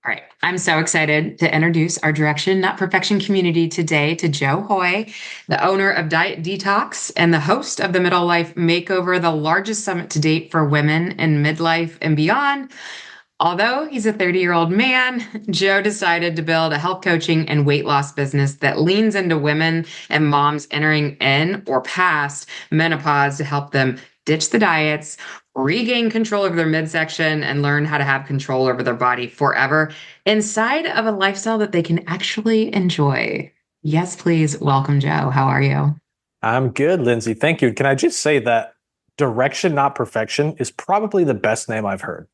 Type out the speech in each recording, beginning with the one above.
All right. I'm so excited to introduce our Direction, Not Perfection community today to Joe Hoye, the owner of Diet Detox and the host of the Middle Life Makeover, the largest summit to date for women in midlife and beyond. Although he's a 30-year-old man, Joe decided to build a health coaching and weight loss business that leans into women and moms entering in or past menopause to help them ditch the diets, regain control over their midsection, and learn how to have control over their body forever inside of a lifestyle that they can actually enjoy. Yes, please welcome Joe. How are you? I'm good, Lindsay. Thank you. Can I just say that Direction, Not Perfection is probably the best name I've heard.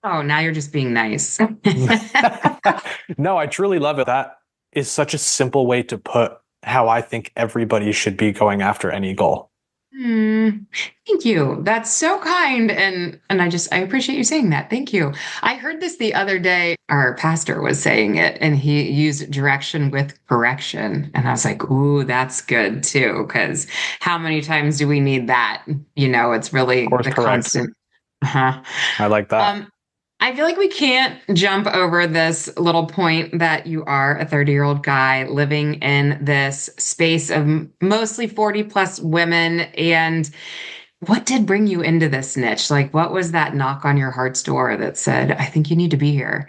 Oh, now you're just being nice. No, I truly love it. That is such a simple way to put how I think everybody should be going after any goal. Hmm. Thank you. That's so kind. And I appreciate you saying that. Thank you. I heard this the other day. Our pastor was saying it and he used direction with correction. And I was like, ooh, that's good too. Because how many times do we need that? It's really Course the correct. constant. Uh-huh. I like that. Um, I feel like we can't jump over this little point that you are a 30-year-old guy living in this space of mostly 40 plus women. And what did bring you into this niche? Like, what was that knock on your heart's door that said, I think you need to be here?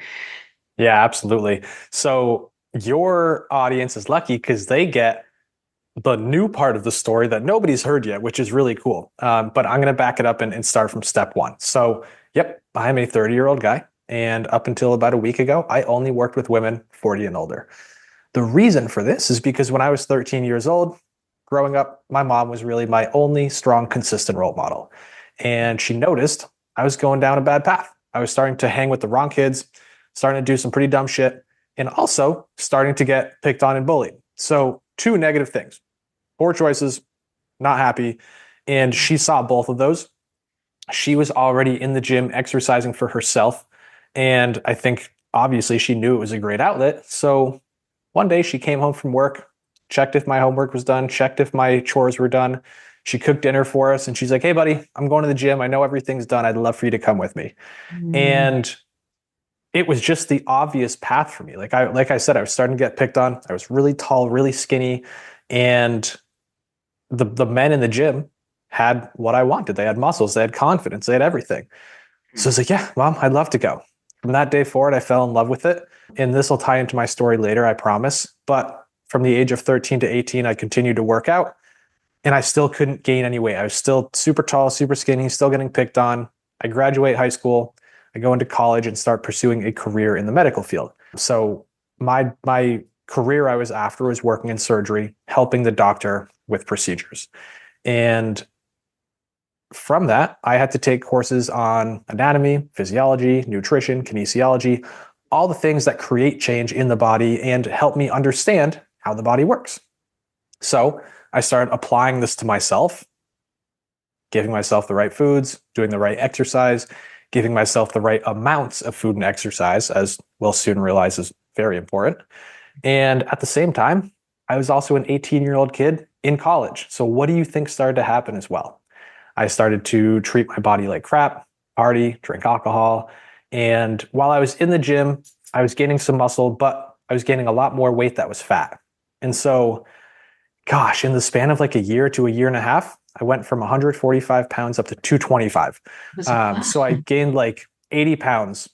Yeah, absolutely. So your audience is lucky because they get the new part of the story that nobody's heard yet, which is really cool. But I'm going to back it up and start from step one. So, yep, I'm a 30-year-old guy. And up until about a week ago, I only worked with women 40 and older. The reason for this is because when I was 13 years old, growing up, my mom was really my only strong, consistent role model. And she noticed I was going down a bad path. I was starting to hang with the wrong kids, starting to do some pretty dumb shit, and also starting to get picked on and bullied. So, two negative things: poor choices, not happy. And she saw both of those. She was already in the gym exercising for herself. And I think obviously she knew it was a great outlet. So one day she came home from work, checked if my homework was done, checked if my chores were done. She cooked dinner for us and she's like, "Hey, buddy, I'm going to the gym. I know everything's done. I'd love for you to come with me." Mm. And it was just the obvious path for me. Like I said, I was starting to get picked on. I was really tall, really skinny, and the men in the gym had what I wanted. They had muscles, they had confidence, they had everything. So I was like, yeah, mom, I'd love to go. From that day forward, I fell in love with it. And this will tie into my story later, I promise. But from the age of 13 to 18, I continued to work out and I still couldn't gain any weight. I was still super tall, super skinny, still getting picked on. I graduate high school, I go into college and start pursuing a career in the medical field. So my career I was after was working in surgery, helping the doctor with procedures. And from that, I had to take courses on anatomy, physiology, nutrition, kinesiology, all the things that create change in the body and help me understand how the body works. So I started applying this to myself, giving myself the right foods, doing the right exercise, giving myself the right amounts of food and exercise, as we'll soon realize is very important. And at the same time, I was also an 18-year-old kid in college. So what do you think started to happen as well? I started to treat my body like crap, party, drink alcohol. And while I was in the gym, I was gaining some muscle, but I was gaining a lot more weight that was fat. And so, gosh, in the span of like a year to a year and a half, I went from 145 pounds up to 225. Wow. So I gained like 80 pounds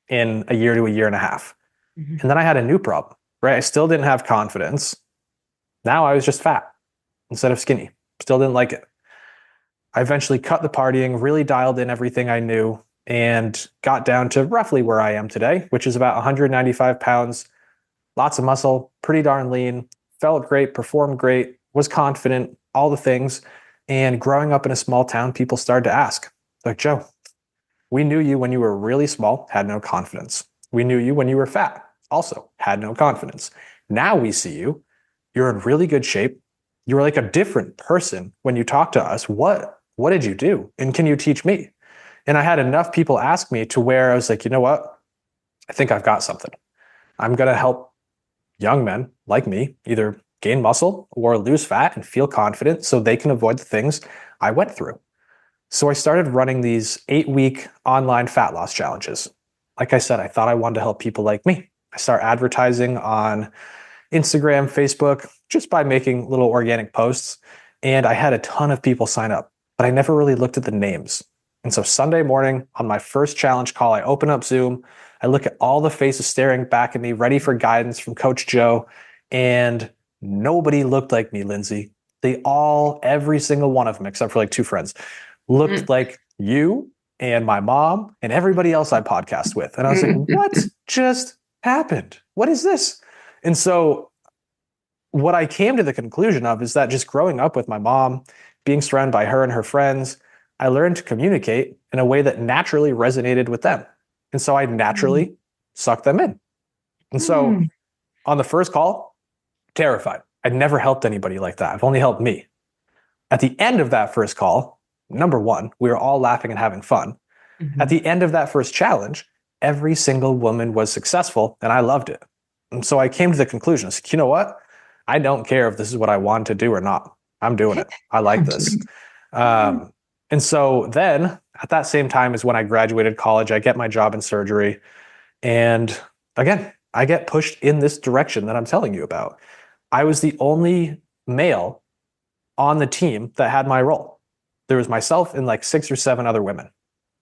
in a year to a year and a half. Mhm. And then I had a new problem, right? I still didn't have confidence. Now I was just fat instead of skinny. Still didn't like it. I eventually cut the partying, really dialed in everything I knew, and got down to roughly where I am today, which is about 195 pounds, lots of muscle, pretty darn lean, felt great, performed great, was confident, all the things. And growing up in a small town, people started to ask, like, "Joe, we knew you when you were really small, had no confidence. We knew you when you were fat, also had no confidence. Now we see you, you're in really good shape. You were like a different person when you talk to us. What did you do? And can you teach me?" And I had enough people ask me to where I was like, you know what? I think I've got something. I'm going to help young men like me either gain muscle or lose fat and feel confident so they can avoid the things I went through. So I started running these 8-week online fat loss challenges. like I said, I thought I wanted to help people like me. I started advertising on Instagram, Facebook, just by making little organic posts. And I had a ton of people sign up, but I never really looked at the names. And so Sunday morning on my first challenge call, I open up Zoom. I look at all the faces staring back at me, ready for guidance from Coach Joe. And nobody looked like me, Lindsey. They all, every single one of them, except for like two friends, looked like you and my mom and everybody else I podcast with. And I was like, what just happened? What is this? And so what I came to the conclusion of is that just growing up with my mom, being surrounded by her and her friends, I learned to communicate in a way that naturally resonated with them. And so I naturally sucked them in. And so on the first call, terrified. I'd never helped anybody like that. I've only helped me. At the end of that first call, number one, we were all laughing and having fun. At the end of that first challenge, every single woman was successful and I loved it. And so I came to the conclusion, I was like, you know what? I don't care if this is what I want to do or not. I'm doing it. I like this. And so then at that same time is when I graduated college, I get my job in surgery. And again, I get pushed in this direction that I'm telling you about. I was the only male on the team that had my role. There was myself and like 6 or 7 other women.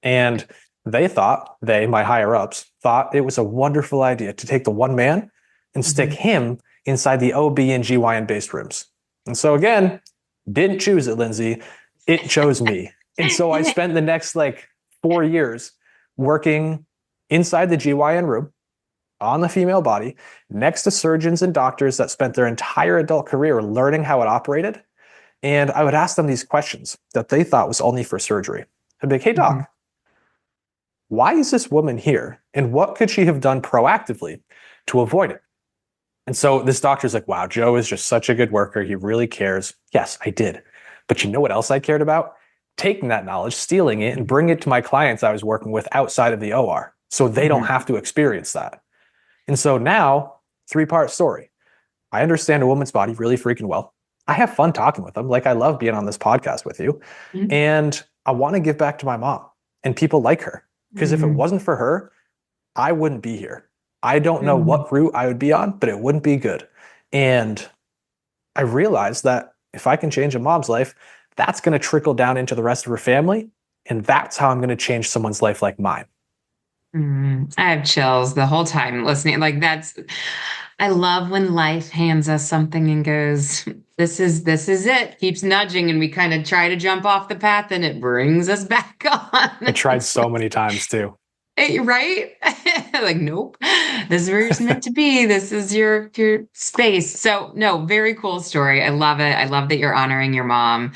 And my higher ups, thought it was a wonderful idea to take the one man and stick him inside the OB and GYN based rooms. And so again, didn't choose it, Lindsey. It chose me. And so I spent the next like 4 years working inside the GYN room on the female body next to surgeons and doctors that spent their entire adult career learning how it operated. And I would ask them these questions that they thought was only for surgery. I'd be like, hey, doc, why is this woman here? And what could she have done proactively to avoid it? And so this doctor's like, wow, Joe is just such a good worker. He really cares. Yes, I did. But you know what else I cared about? Taking that knowledge, stealing it, and bringing it to my clients I was working with outside of the OR so they don't have to experience that. And so now, 3-part story. I understand a woman's body really freaking well. I have fun talking with them. Like I love being on this podcast with you. And I want to give back to my mom and people like her. Because if it wasn't for her, I wouldn't be here. I don't know what route I would be on, but it wouldn't be good. And I realized that if I can change a mom's life, that's going to trickle down into the rest of her family. And that's how I'm going to change someone's life like mine. I have chills the whole time listening. Like I love when life hands us something and goes, this is it, keeps nudging, and we kind of try to jump off the path and it brings us back on. I tried so many times too. Right? Like, nope, this is where you're meant to be. This is your space. So no, very cool story. I love it. I love that you're honoring your mom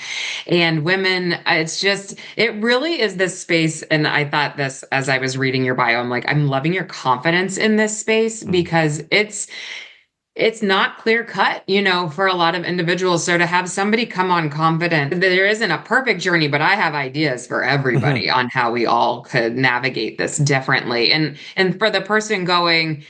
and women. It really is this space. And I thought this as I was reading your bio, I'm like, I'm loving your confidence in this space because it's not clear cut, for a lot of individuals. So to have somebody come on confident, there isn't a perfect journey, but I have ideas for everybody on how we all could navigate this differently. And for the person going,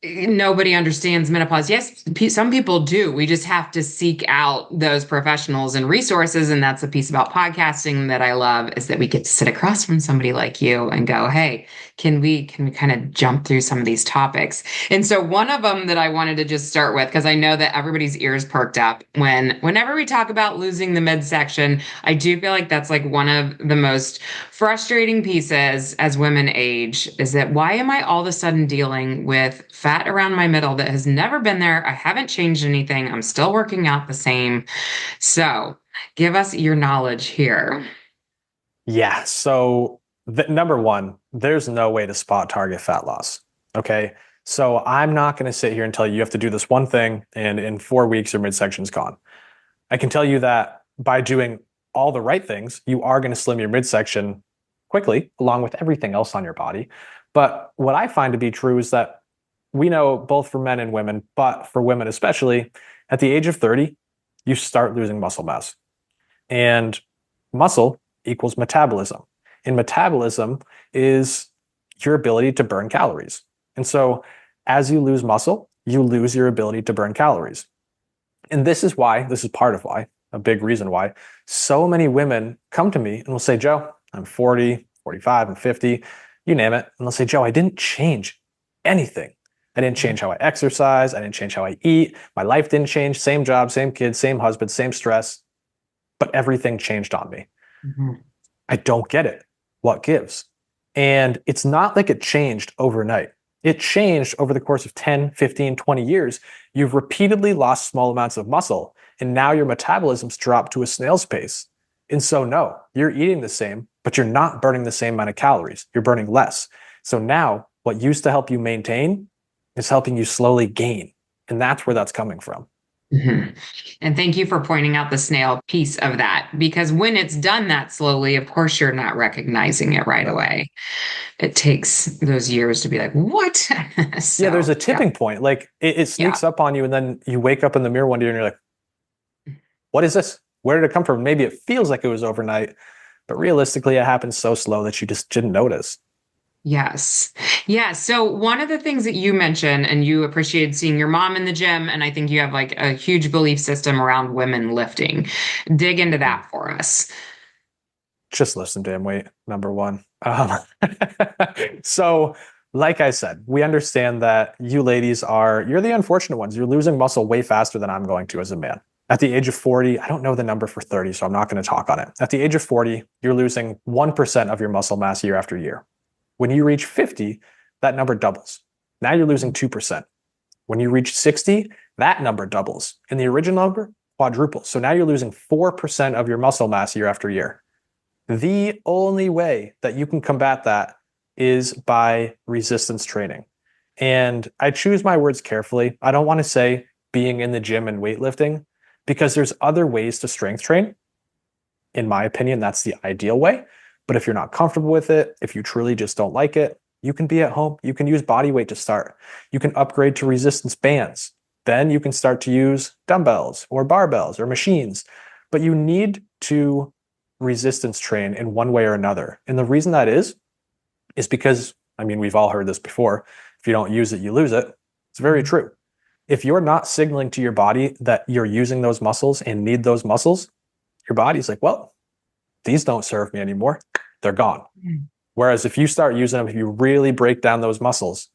nobody understands menopause. Yes, some people do. We just have to seek out those professionals and resources. And that's the piece about podcasting that I love, is that we get to sit across from somebody like you and go, hey, can we kind of jump through some of these topics? And so one of them that I wanted to just start with, because I know that everybody's ears perked up whenever we talk about losing the midsection, I do feel like that's like one of the most frustrating pieces as women age, is that why am I all of a sudden dealing with fat around my middle that has never been there? I haven't changed anything. I'm still working out the same. So give us your knowledge here. Yeah. So number one, there's no way to spot target fat loss. Okay. So I'm not going to sit here and tell you have to do this one thing and in 4 weeks your midsection's gone. I can tell you that by doing all the right things, you are going to slim your midsection quickly, along with everything else on your body. But what I find to be true is that we know, both for men and women, but for women especially, at the age of 30, you start losing muscle mass. And muscle equals metabolism. And metabolism is your ability to burn calories. And so as you lose muscle, you lose your ability to burn calories. And this is part of why, a big reason why, so many women come to me and will say, Joe, I'm 40, 45, I'm 50. you name it. And they'll say, Joe, I didn't change anything. I didn't change how I exercise. I didn't change how I eat. My life didn't change. Same job, same kids, same husband, same stress, but everything changed on me. Mhm. I don't get it. What gives? And it's not like it changed overnight. It changed over the course of 10, 15, 20 years. You've repeatedly lost small amounts of muscle, and now your metabolism's dropped to a snail's pace. And so, no, you're eating the same, but you're not burning the same amount of calories. You're burning less. So now, what used to help you maintain is helping you slowly gain. And that's where that's coming from. Mhm. And thank you for pointing out the snail piece of that, because when it's done that slowly, of course, you're not recognizing it right No. away. It takes those years to be like, what? Yeah, there's So, a yeah, tipping point. Like it yeah, sneaks up on you, and then you wake up in the mirror one day and you're like, what is this? Where did it come from? Maybe it feels like it was overnight, but realistically, it happened so slow that you just didn't notice. yes. Yeah. So, one of the things that you mentioned, and you appreciated seeing your mom in the gym, and I think you have like a huge belief system around women lifting. Dig into Mhm. that for us. Just lift some damn weight, number one. So, like I said, we understand that you ladies you're the unfortunate ones. You're losing muscle way faster than I'm going to as a man. At the age of 40, I don't know the number for 30, so I'm not going to talk on it. At the age of 40, you're losing 1% of your muscle mass year after year. When you reach 50, that number doubles. Now you're losing 2%. When you reach 60, that number doubles. And the original number quadruples. So now you're losing 4% of your muscle mass year after year. The only way that you can combat that is by resistance training. And I choose my words carefully. I don't want to say being in the gym and weightlifting because there's other ways to strength train. In my opinion, that's the ideal way. But if you're not comfortable with it, if you truly just don't like it, you can be at home. You can use body weight to start. You can upgrade to resistance bands. Then you can start to use dumbbells or barbells or machines. But you need to resistance train in one way or another. And the reason that is because, I mean, we've all heard this before. If you don't use it, you lose it. It's very true. If you're not signaling to your body that you're using those muscles and need those muscles, your body's like, well, these don't serve me anymore. They're gone. Whereas if you start using them, if you really break down those muscles,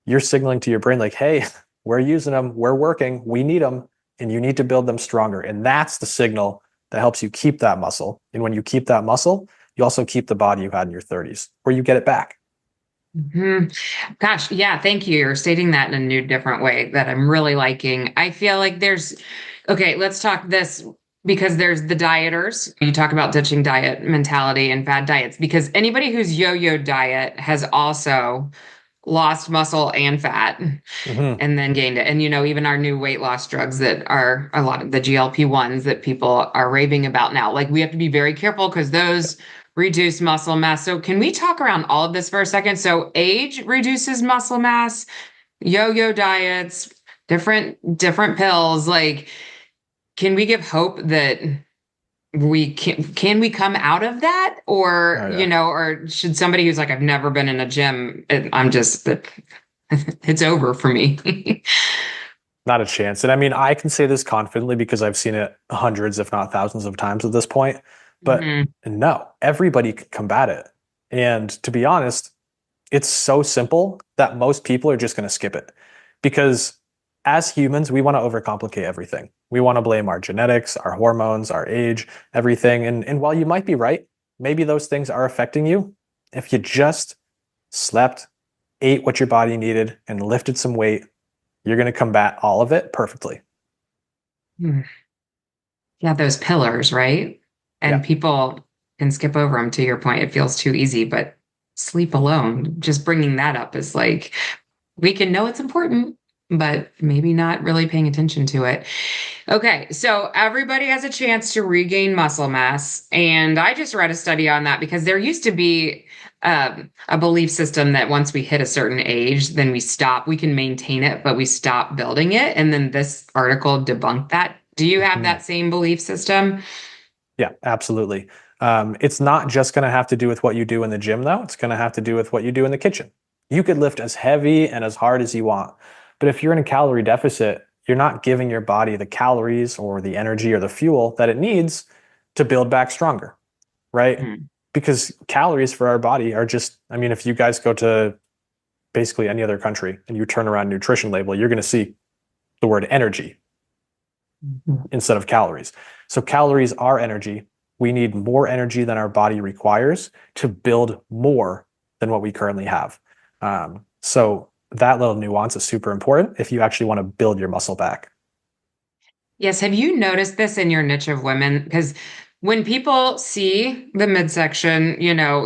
you're signaling to your brain, like, hey, we're using them, we're working, we need them, and you need to build them stronger. And that's the signal that helps you keep that muscle. And when you keep that muscle, you also keep the body you had in your 30s, or you get it back. Hmm. Gosh, yeah, thank you. You're stating that in a new, different way that I'm really liking. I feel like okay, let's talk this because there's the dieters. You talk about ditching diet mentality and fad diets because anybody who's yo-yo diet has also lost muscle and fat Mm-hmm. and then gained it. And, even our new weight loss drugs that are a lot of the GLP-1s that people are raving about now, like we have to be very careful because those reduce muscle mass. So can we talk around all of this for a second? So age reduces muscle mass, yo-yo diets, different pills. Like, can we give hope that we can we come out of that or Oh, yeah. or should somebody who's like I've never been in a gym I'm just that it's over for me. Not a chance. And I mean, I can say this confidently because I've seen it hundreds, if not thousands of times at this point. But Mhm. no, everybody can combat it. And to be honest, it's so simple that most people are just going to skip it because as humans, we want to overcomplicate everything. We want to blame our genetics, our hormones, our age, everything. And while you might be right, maybe those things are affecting you. If you just slept, ate what your body needed, and lifted some weight, you're going to combat all of it perfectly. Hmm. Yeah, those pillars, right? And Yeah. people can skip over them to your point. It feels too easy, but sleep alone, just bringing that up is like we can know it's important, but maybe not really paying attention to it. Okay, so everybody has a chance to regain muscle mass. And I just read a study on that because there used to be a belief system that once we hit a certain age, then we can maintain it, but we stop building it. And then this article debunked that. Do you have Mhm. that same belief system? Yeah, absolutely. It's not just going to have to do with what you do in the gym, though. It's going to have to do with what you do in the kitchen. You could lift as heavy and as hard as you want. But if you're in a calorie deficit, you're not giving your body the calories or the energy or the fuel that it needs to build back stronger, right? Hmm. because calories for our body are just, I mean, if you guys go to basically any other country and you turn around nutrition label, you're going to see the word energy instead of calories. So calories are energy. We need more energy than our body requires to build more than what we currently have. So that little nuance is super important if you actually want to build your muscle back. Yes. Have you noticed this in your niche of women? Because when people see the midsection,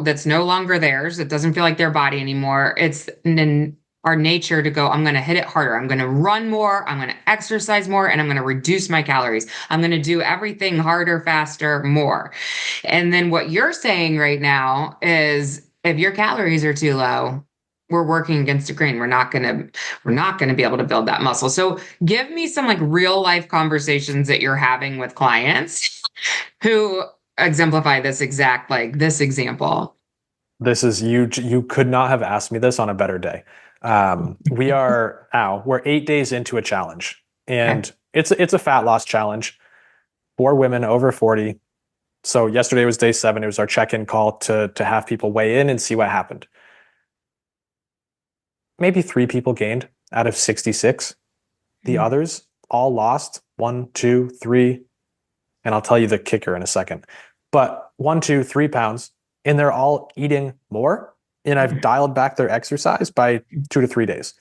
that's no longer theirs, it doesn't feel like their body anymore. It's in our nature to go, I'm going to hit it harder. I'm going to run more. I'm going to exercise more, and I'm going to reduce my calories. I'm going to do everything harder, faster, more. And then what you're saying right now is if your calories are too low, we're working against the grain. We're not going to be able to build that muscle. So give me some like real life conversations that you're having with clients who exemplify this example. This is you. You could not have asked me this on a better day. We're 8 days into a challenge, Okay. and it's a fat loss challenge for women over 40. So yesterday was day 7. It was our check-in call to have people weigh in and see what happened. Maybe 3 people gained out of 66. The others all lost 1, 2, 3, and I'll tell you the kicker in a second. But 1, 2, 3 pounds, and they're all eating more. And I've dialed back their exercise by 2 to 3 days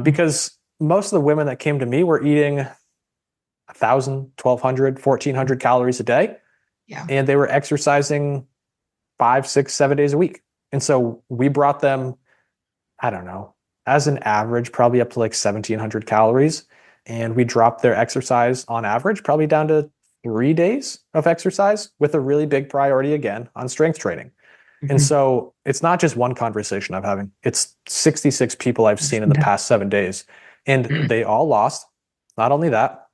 because most of the women that came to me were eating 1,000, 1,200, 1,400 calories a day, Yeah. and they were exercising 5, 6, 7 days a week. And so we brought them, I don't know, as an average, probably up to like 1,700 calories. And we dropped their exercise on average, probably down to 3 days of exercise with a really big priority again on strength training. And so it's not just one conversation I'm having, it's 66 people I've seen in the past 7 days. And they all lost. Not only that,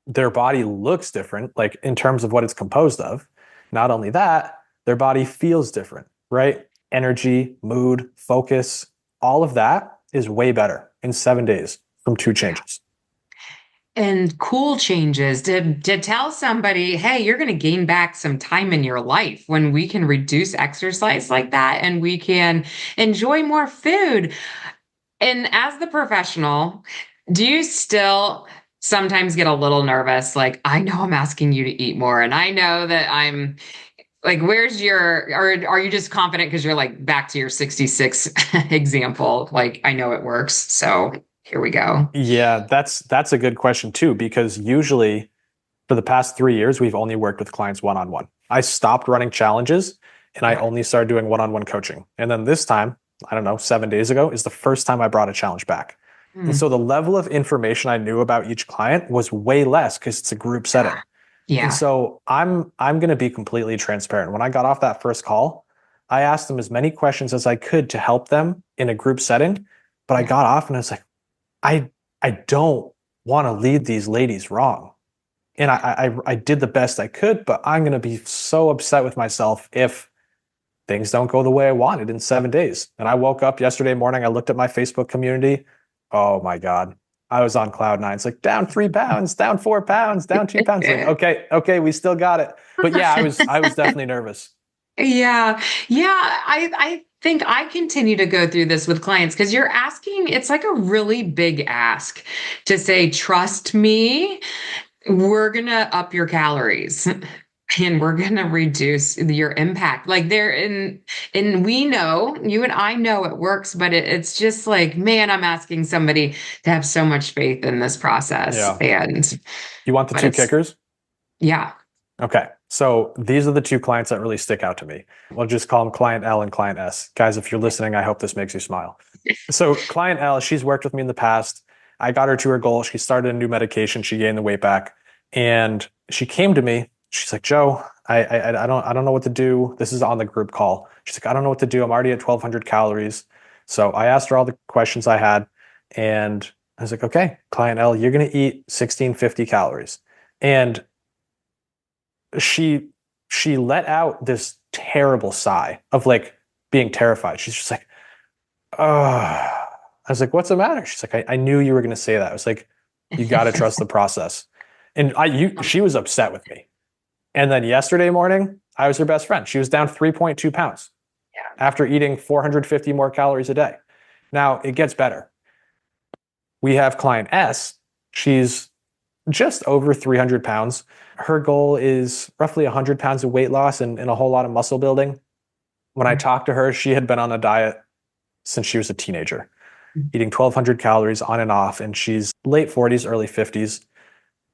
their body looks different, like in terms of what it's composed of. Not only that, their body feels different, right? Energy, mood, focus, all of that is way better in 7 days from 2 changes. And cool changes to tell somebody, hey, you're going to gain back some time in your life when we can reduce exercise like that and we can enjoy more food. And as the professional, do you still sometimes get a little nervous? Like, I know I'm asking you to eat more, and I know that I'm like, or are you just confident because you're like back to your 66 example? Like, I know it works. So here we go. Yeah, that's a good question too, because usually for the past 3 years, we've only worked with clients one-on-one. I stopped running challenges and I Yeah. only started doing one-on-one coaching. And then this time, I don't know, 7 days ago is the first time I brought a challenge back. And Hmm. so the level of information I knew about each client was way less because it's a group setting. And Yeah. so I'm going to be completely transparent. When I got off that first call, I asked them as many questions as I could to help them in a group setting. But I Yeah. got off and I was like, I I don't want to lead these ladies wrong. And I did the best I could, but I'm going to be so upset with myself if things don't go the way I wanted in 7 days. And I woke up yesterday morning, I looked at my Facebook community. Oh my God. I was on cloud nine. It's like down 3 pounds, down 4 pounds, down 2 pounds. Like, Yeah. okay, we still got it. But yeah, I was definitely nervous. Yeah. Yeah. I think I continue to go through this with clients because you're asking, it's like a really big ask to say, trust me, we're gonna up your calories and we're gonna reduce your impact. Like and we know, you and I know it works, but it's just like, man, I'm asking somebody to have so much faith in this process. Yeah. And You want the but 2 it's kickers? yeah. Okay. So these are the 2 clients that really stick out to me. We'll just call them client L and client S. Guys, if you're listening, I hope this makes you smile. So client L, she's worked with me in the past. I got her to her goal. She started a new medication. She gained the weight back. And she came to me. She's like, Joe, I don't know what to do. This is on the group call. She's like, I don't know what to do. I'm already at 1,200 calories. So I asked her all the questions I had. And I was like, okay, client L, you're going to eat 1,650 calories. And she let out this terrible sigh of like being terrified. She's just like, oh. I was like, what's the matter? She's like, I knew you were going to say that. I was like, you got to trust the process. And she was upset with me. And then yesterday morning, I was her best friend. She was down 3.2 pounds after eating 450 more calories a day. Now it gets better. We have client S. She's just over 300 pounds. Her goal is roughly 100 pounds of weight loss and a whole lot of muscle building. When I talked to her, she had been on a diet since she was a teenager, eating 1,200 calories on and off, and she's late 40s, early 50s.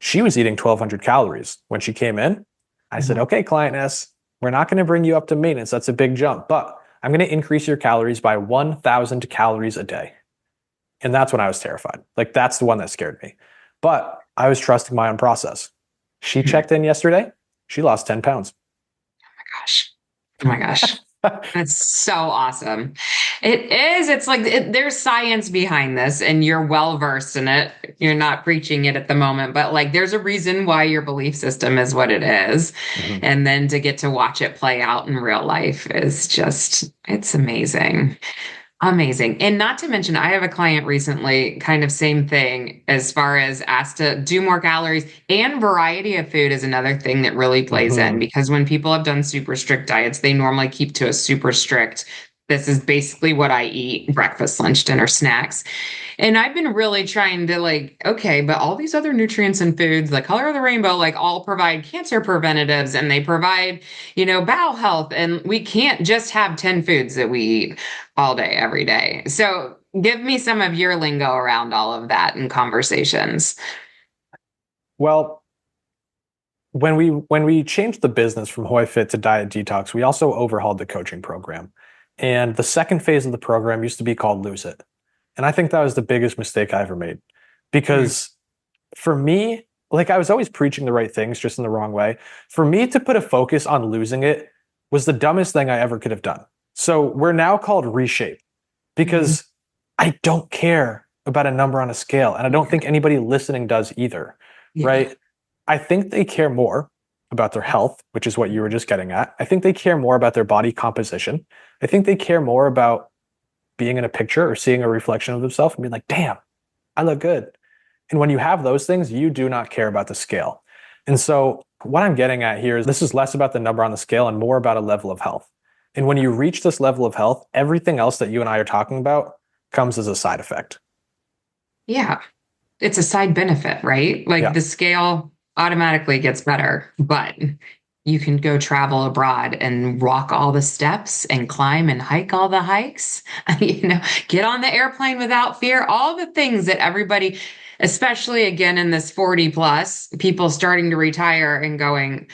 She was eating 1,200 calories when she came in. I said, okay, client S, we're not going to bring you up to maintenance. That's a big jump, but I'm going to increase your calories by 1,000 calories a day. And that's when I was terrified. Like, that's the one that scared me. But I was trusting my own process. She checked in yesterday. She lost 10 pounds. Gosh. Oh my gosh. That's so awesome. It is. It's like there's science behind this, and you're well versed in it. You're not preaching it at the moment, but like there's a reason why your belief system is what it is. Mm-hmm. And then to get to watch it play out in real life is just, it's amazing. Amazing. And not to mention, I have a client recently, kind of same thing as far as asked to do more calories, and variety of food is another thing that really plays in, because when people have done super strict diets, they normally keep to a super strict, this is basically what I eat, breakfast, lunch, dinner, snacks. And I've been really trying to like, okay, but all these other nutrients and foods, like color of the rainbow, like all provide cancer preventatives and they provide, bowel health. And we can't just have 10 foods that we eat all day, every day. So give me some of your lingo around all of that in conversations. Well, when we changed the business from Hoye Fit to Diet Detox, we also overhauled the coaching program. And the second phase of the program used to be called Lose It. And I think that was the biggest mistake I ever made. Because for me, like, I was always preaching the right things, just in the wrong way. For me to put a focus on losing it was the dumbest thing I ever could have done. So we're now called Reshape, because I don't care about a number on a scale. And I don't think anybody listening does either, right? I think they care more about their health, which is what you were just getting at. I think they care more about their body composition. I think they care more about being in a picture or seeing a reflection of themselves and being like, damn, I look good. And when you have those things, you do not care about the scale. And so what I'm getting at here is this is less about the number on the scale and more about a level of health. And when you reach this level of health, everything else that you and I are talking about comes as a side effect. Yeah. It's a side benefit, right? Like the scale automatically gets better, but you can go travel abroad and walk all the steps and climb and hike all the hikes, get on the airplane without fear, all the things that everybody, especially again in this 40 plus, people starting to retire and going,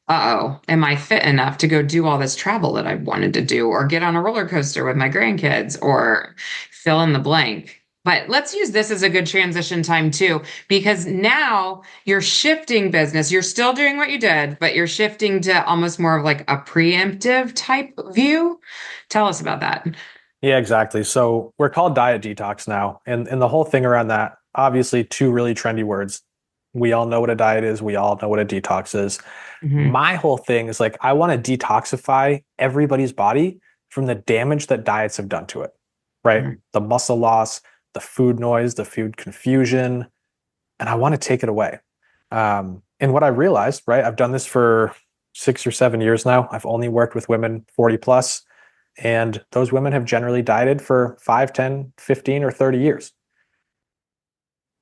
uh-oh, am I fit enough to go do all this travel that I've wanted to do, or get on a roller coaster with my grandkids, or fill in the blank. But let's use this as a good transition time too, because now you're shifting business. You're still doing what you did, but you're shifting to almost more of like a preemptive type view. Tell us about that. Yeah, exactly. So we're called Diet Detox now. And the whole thing around that, obviously two really trendy words. We all know what a diet is. We all know what a detox is. My whole thing is like, I want to detoxify everybody's body from the damage that diets have done to it, right? The muscle loss, the food noise, the food confusion, and I want to take it away. And what I realized, right, I've done this for 6 or 7 years now. I've only worked with women 40 plus, and those women have generally dieted for 5, 10, 15, or 30 years.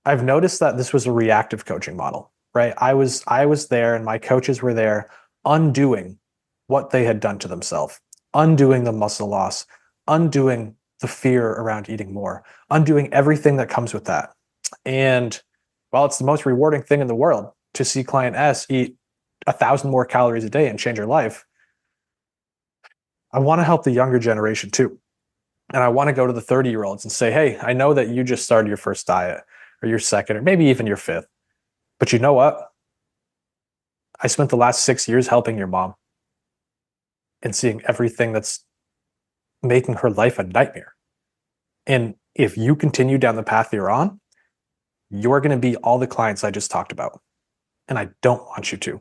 I've noticed that this was a reactive coaching model, right? I was there and my coaches were there undoing what they had done to themselves, undoing the muscle loss, undoing the fear around eating more, undoing everything that comes with that. And while it's the most rewarding thing in the world to see client S eat 1,000 more calories a day and change her life, I want to help the younger generation too. And I want to go to the 30-year-olds and say, hey, I know that you just started your first diet or your second, or maybe even your fifth. But you know what? I spent the last 6 years helping your mom and seeing everything that's making her life a nightmare. And if you continue down the path you're on, you're going to be all the clients I just talked about. And I don't want you to.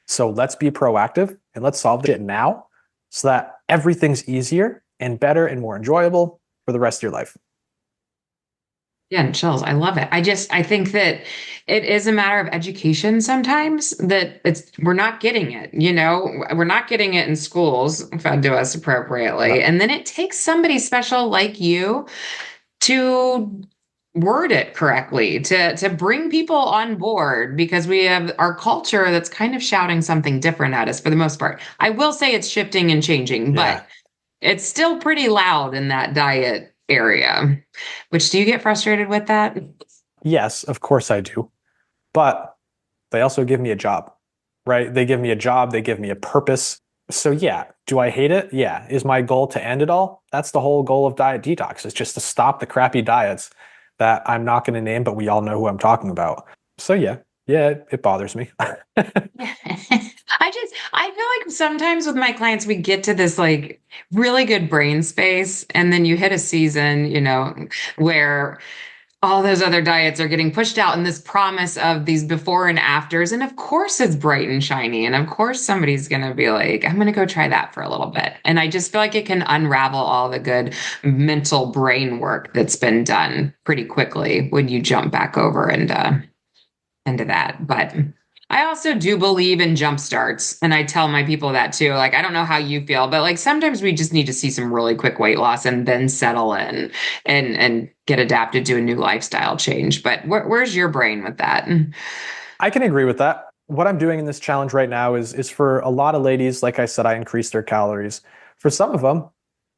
So let's be proactive and let's solve it now so that everything's easier and better and more enjoyable for the rest of your life. Yeah, and chills. I love it. I think that it is a matter of education sometimes that we're not getting it, we're not getting it in schools fed to us appropriately. Yep. And then it takes somebody special like you to word it correctly, to bring people on board because we have our culture that's kind of shouting something different at us for the most part. I will say it's shifting and changing, Yeah. but it's still pretty loud in that diet area. Which do you get frustrated with that? Yes, of course I do. But they also give me a job, right? They give me a job, they give me a purpose. So yeah, do I hate it? Yeah. Is my goal to end it all? That's the whole goal of diet detox, is just to stop the crappy diets that I'm not going to name, but we all know who I'm talking about. So yeah, it bothers me. Yeah. I feel like sometimes with my clients, we get to this like really good brain space, and then you hit a season, where all those other diets are getting pushed out and this promise of these before and afters. And of course it's bright and shiny. And of course somebody's going to be like, I'm going to go try that for a little bit. And I just feel like it can unravel all the good mental brain work that's been done pretty quickly when you jump back over into that. But I also do believe in jump starts. And I tell my people that too. Like, I don't know how you feel, but like sometimes we just need to see some really quick weight loss and then settle in and get adapted to a new lifestyle change. But where's your brain with that? I can agree with that. What I'm doing in this challenge right now is for a lot of ladies, like I said, I increase their calories. For some of them,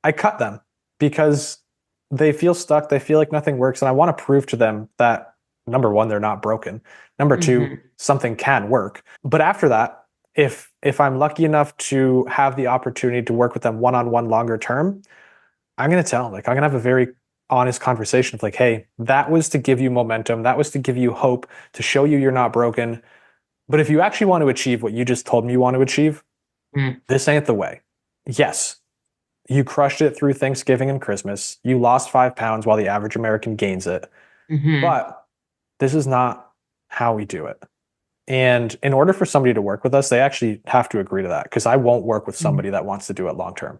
I cut them because they feel stuck. They feel like nothing works. And I want to prove to them that number one, they're not broken. Number two, Hmm. something can work. But after that, if I'm lucky enough to have the opportunity to work with them one-on-one longer term, I'm going to tell them, like, I'm going to have a very honest conversation of like, hey, that was to give you momentum. That was to give you hope, to show you you're not broken. But if you actually want to achieve what you just told me you want to achieve, this ain't the way. Yes, you crushed it through Thanksgiving and Christmas. You lost 5 pounds while the average American gains it. Hmm. But this is not how we do it. And in order for somebody to work with us, they actually have to agree to that because I won't work with somebody that wants to do it long term.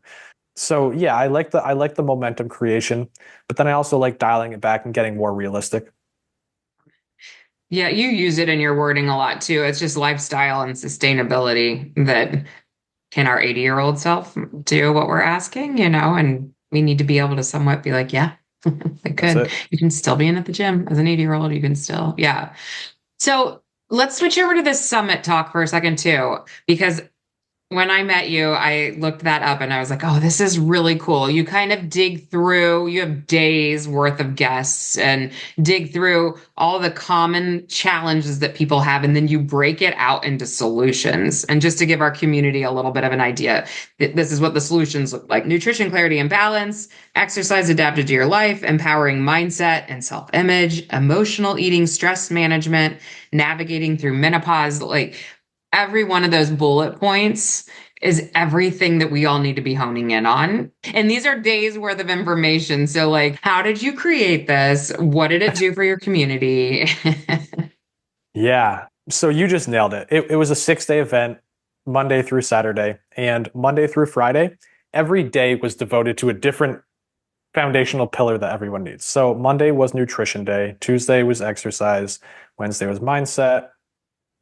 So yeah, I like the momentum creation, but then I also like dialing it back and getting more realistic. Yeah, you use it in your wording a lot too. It's just lifestyle and sustainability that can our 80-year-old self do what we're asking, and we need to be able to somewhat be like, yeah, I That's could. it. You can still be in at the gym as an 80-year-old. You can still, yeah. So let's switch over to this summit talk for a second too, because when I met you, I looked that up and I was like, oh, this is really cool. You kind of dig through, you have days worth of guests and dig through all the common challenges that people have. And then you break it out into solutions. And just to give our community a little bit of an idea, this is what the solutions look like: nutrition, clarity, and balance, exercise adapted to your life, empowering mindset and self image, emotional eating, stress management, navigating through menopause. Like, every one of those bullet points is everything that we all need to be honing in on. And these are days worth of information. So, like, how did you create this? What did it do for your community? Yeah. So you just nailed it. It was a 6 day event, Monday through Saturday, and Monday through Friday, every day was devoted to a different foundational pillar that everyone needs. So Monday was nutrition day, Tuesday was exercise, Wednesday was mindset,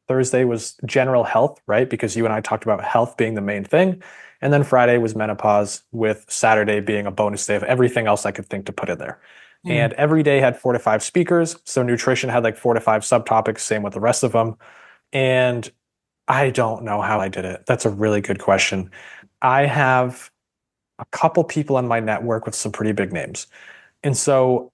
Thursday was general health, right? Because you and I talked about health being the main thing. And then Friday was menopause, with Saturday being a bonus day of everything else I could think to put in there. Hmm. And every day had 4 to 5 speakers. So nutrition had like 4 to 5 subtopics, same with the rest of them. And I don't know how I did it. That's a really good question. I have a couple people in my network with some pretty big names. And so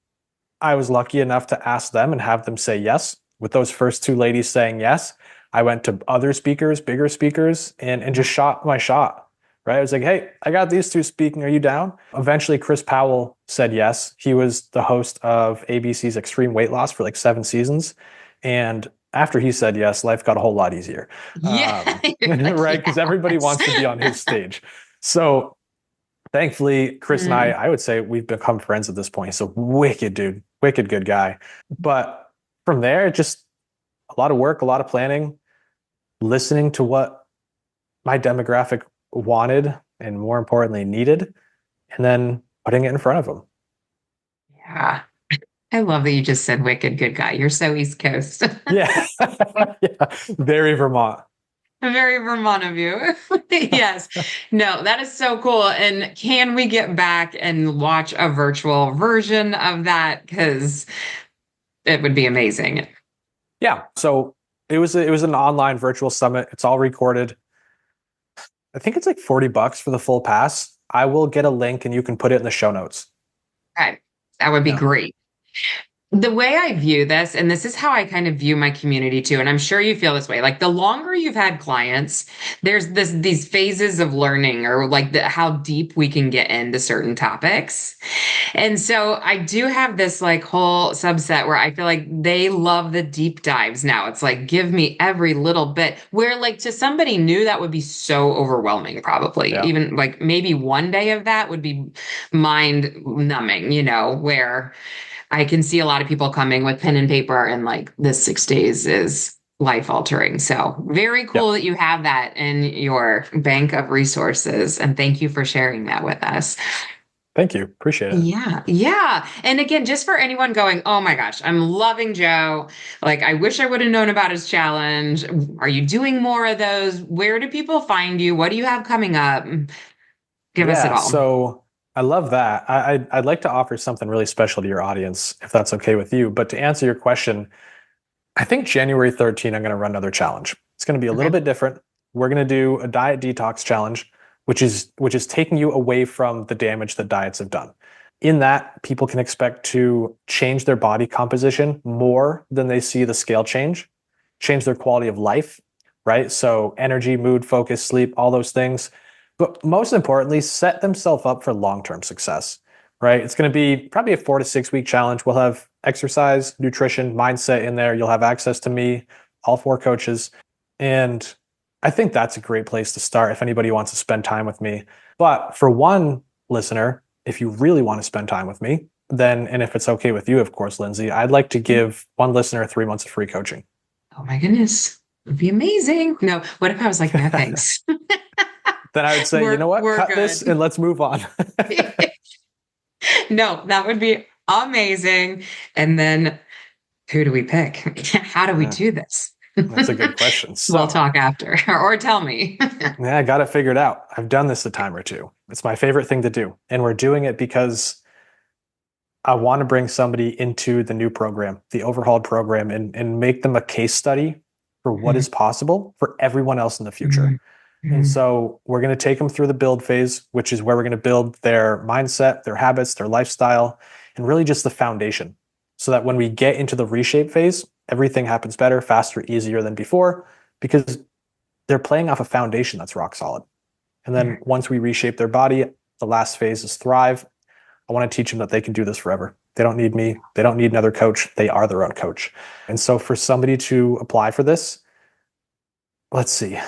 I was lucky enough to ask them and have them say yes. With those first two ladies saying yes, I went to other speakers, bigger speakers, and just shot my shot. Right. I was like, hey, I got these two speaking. Are you down? Eventually, Chris Powell said yes. He was the host of ABC's Extreme Weight Loss for like 7 seasons. And after he said yes, life got a whole lot easier. Yeah. You're like, Right. Because everybody wants to be on his yes. stage. So thankfully, Chris and Hmm. I would say we've become friends at this point. So wicked dude, wicked good guy. But from there, just a lot of work, a lot of planning, listening to what my demographic wanted and more importantly needed, and then putting it in front of them. Yeah. I love that you just said wicked good guy. You're so East Coast. Yeah. Yeah. Very Vermont. Very Vermont of you. Yes. No, that is so cool. And can we get back and watch a virtual version of that? Because it would be amazing. Yeah. So it was an online virtual summit. It's all recorded. I think it's like $40 for the full pass. I will get a link and you can put it in the show notes. Okay. That would be Yeah. great. The way I view this, and this is how I kind of view my community too, and I'm sure you feel this way. Like the longer you've had clients, there's these phases of learning, or like how deep we can get into certain topics. And so I do have this like whole subset where I feel like they love the deep dives now. It's like, give me every little bit. Where like to somebody new, that would be so overwhelming, probably. Yeah. Even like maybe one day of that would be mind numbing, where I can see a lot of people coming with pen and paper and like this 6 days is life altering. So very Yeah. cool that you have that in your bank of resources. And thank you for sharing that with us. Thank you. Appreciate it. Yeah. Yeah. And again, just for anyone going, oh my gosh, I'm loving Joe. Like, I wish I would have known about his challenge. Are you doing more of those? Where do people find you? What do you have coming up? Give us it Yeah. all. So I love that. I'd like to offer something really special to your audience, if that's okay with you. But to answer your question, I think January 13th, I'm going to run another challenge. It's going to be a little Okay. bit different. We're going to do a diet detox challenge, which is taking you away from the damage that diets have done. In that, people can expect to change their body composition more than they see the scale change their quality of life, right? So energy, mood, focus, sleep, all those things. But most importantly, set themselves up for long-term success, right? It's going to be probably a 4 to 6 week challenge. We'll have exercise, nutrition, mindset in there. You'll have access to me, all four coaches. And I think that's a great place to start if anybody wants to spend time with me. But for one listener, if you really want to spend time with me, then, and if it's okay with you, of course, Lindsey, I'd like to give one listener 3 months of free coaching. Oh my goodness. It'd be amazing. No, what if I was like, no, thanks. Then I would say, you We're know what? we're Cut this and good. let's move on. No, that would be amazing. And then who do we pick? How do we Yeah, do this? that's a good question. We'll So, talk after, or tell me. yeah, I got it figured out. I've done this a time or two. It's my favorite thing to do. And we're doing it because I want to bring somebody into the new program, the overhauled program, and make them a case study for what is possible for everyone else in the future. And so we're going to take them through the build phase, which is where we're going to build their mindset, their habits, their lifestyle, and really just the foundation. So that when we get into the reshape phase, everything happens better, faster, easier than before, because they're playing off a foundation that's rock solid. And then once we reshape their body, the last phase is thrive. I want to teach them that they can do this forever. They don't need me. They don't need another coach. They are their own coach. And so for somebody to apply for this, let's see,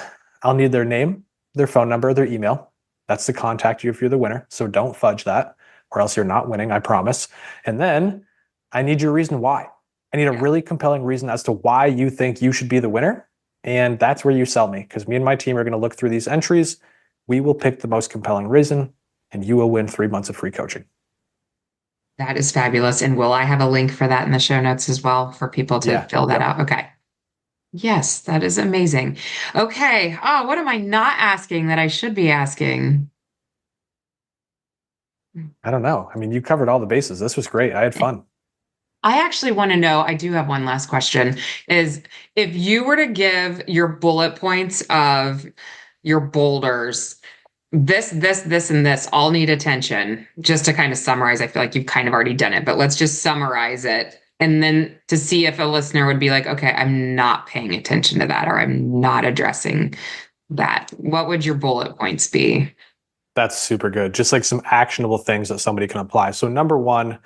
I'll need their name, their phone number, their email. That's to contact you if you're the winner. So don't fudge that, or else you're not winning, I promise. And then I need your reason why. I need a really compelling reason as to why you think you should be the winner. And that's where you sell me, because me and my team are going to look through these entries. We will pick the most compelling reason, and you will win 3 months of free coaching. That is fabulous. And will I have a link for that in the show notes as well for people to Yeah. fill that Yep. out? Okay. Yes, that is amazing. Okay. Oh, what am I not asking that I should be asking? I don't know. I mean, you covered all the bases. This was great. I had fun. I actually want to know, I do have one last question, is if you were to give your bullet points of your boulders, this, and this all need attention, just to kind of summarize. I feel like you've kind of already done it, but let's just summarize it. And then to see if a listener would be like, okay, I'm not paying attention to that, or I'm not addressing that. What would your bullet points be? That's super good. Just like some actionable things that somebody can apply. So, number one,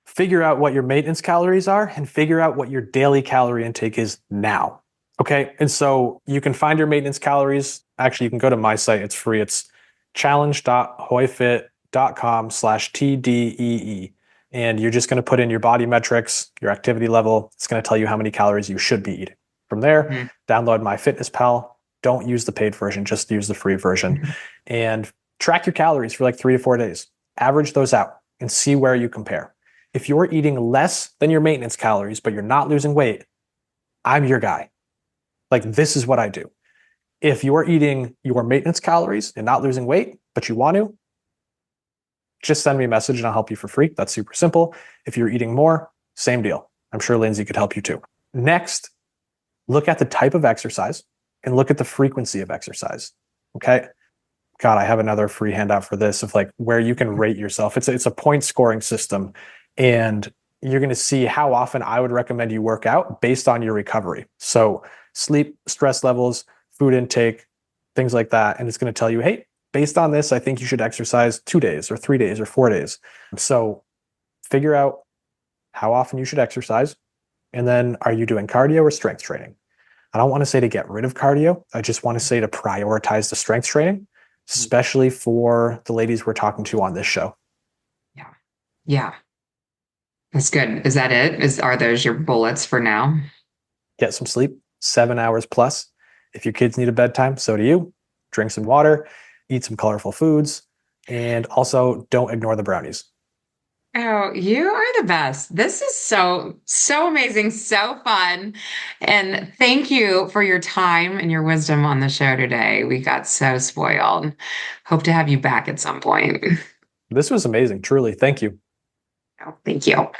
figure out what your maintenance calories are and figure out what your daily calorie intake is now. Okay. And so you can find your maintenance calories. Actually, you can go to my site. It's free. It's challenge.hoyfit.com/TDEE. And you're just going to put in your body metrics, your activity level. It's going to tell you how many calories you should be eating. From there, download MyFitnessPal. Don't use the paid version, just use the free version. And track your calories for like 3 to 4 days. Average those out and see where you compare. If you're eating less than your maintenance calories, but you're not losing weight, I'm your guy. Like, this is what I do. If you're eating your maintenance calories and not losing weight, but you want to, just send me a message and I'll help you for free. That's super simple. If you're eating more, same deal. I'm sure Lindsey could help you too. Next, look at the type of exercise and look at the frequency of exercise. Okay. God, I have another free handout for this of like where you can rate yourself. It's a point scoring system, and you're going to see how often I would recommend you work out based on your recovery. So sleep, stress levels, food intake, things like that. And it's going to tell you, hey, based on this, I think you should exercise 2 days or 3 days or 4 days. So figure out how often you should exercise. And then are you doing cardio or strength training? I don't want to say to get rid of cardio. I just want to say to prioritize the strength training, especially for the ladies we're talking to on this show. Yeah. Yeah. That's good. Is that it? Are those your bullets for now? Get some sleep, 7 hours plus. If your kids need a bedtime, so do you. Drink some water, eat some colorful foods, and also don't ignore the brownies. Oh, you are the best. This is so amazing, so fun. And thank you for your time and your wisdom on the show today. We got so spoiled. Hope to have you back at some point. This was amazing, truly. Thank you. Oh, thank you.